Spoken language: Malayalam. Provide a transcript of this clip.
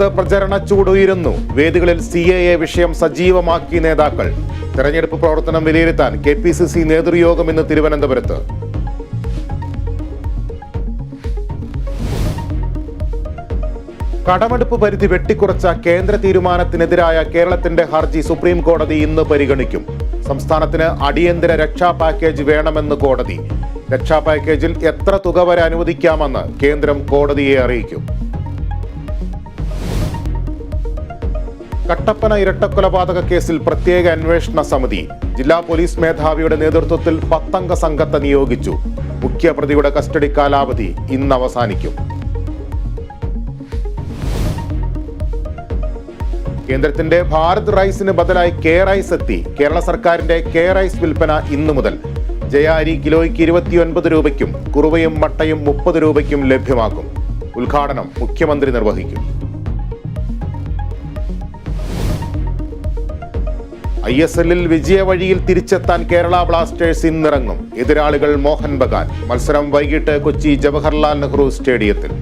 പ്രചരണ ചൂടുയരുന്നു. വേദികളിൽ CAA വിഷയം സജീവമാക്കി നേതാക്കൾ. തെരഞ്ഞെടുപ്പ് പ്രവർത്തനം വിലയിരുത്താൻ KPCC നേതൃയോഗം ഇന്ന് തിരുവനന്തപുരത്ത്. കടമെടുപ്പ് പരിധി വെട്ടിക്കുറച്ച കേന്ദ്ര തീരുമാനത്തിനെതിരായ കേരളത്തിന്റെ ഹർജി സുപ്രീം കോടതി ഇന്ന് പരിഗണിക്കും. സംസ്ഥാനത്തിന് അടിയന്തര രക്ഷാ പാക്കേജ് വേണമെന്ന് കോടതി. രക്ഷാ പാക്കേജിൽ എത്ര തുക വരെ അനുവദിക്കാമെന്ന് കേന്ദ്രം കോടതിയെ അറിയിക്കും. കട്ടപ്പന ഇരട്ടക്കൊലപാതക കേസിൽ പ്രത്യേക അന്വേഷണ സമിതി. ജില്ലാ പോലീസ് മേധാവിയുടെ നേതൃത്വത്തിൽ 10 അംഗ സംഘത്തെ നിയോഗിച്ചു. മുഖ്യപ്രതിയുടെ കസ്റ്റഡി കാലാവധി ഇന്ന് അവസാനിക്കും. കേന്ദ്രത്തിന്റെ ഭാരത് റൈസിന് ബദലായി കെ റൈസ് എത്തി. കേരള സർക്കാരിന്റെ കെ റൈസ് വിൽപ്പന ഇന്നു മുതൽ. ജയ അരി കിലോയ്ക്ക് 29 രൂപയ്ക്കും കുറുവയും മട്ടയും 30 രൂപയ്ക്കും ലഭ്യമാക്കും. ഉദ്ഘാടനം മുഖ്യമന്ത്രി നിർവഹിക്കും. ISLൽ വിജയവഴിയിൽ തിരിച്ചെത്താൻ കേരള ബ്ലാസ്റ്റേഴ്സ് ഇന്നിറങ്ങും. എതിരാളികൾ മോഹൻ ബഗാൻ. മത്സരം വൈകിട്ട് കൊച്ചി ജവഹർലാൽ നെഹ്റു സ്റ്റേഡിയത്തിൽ.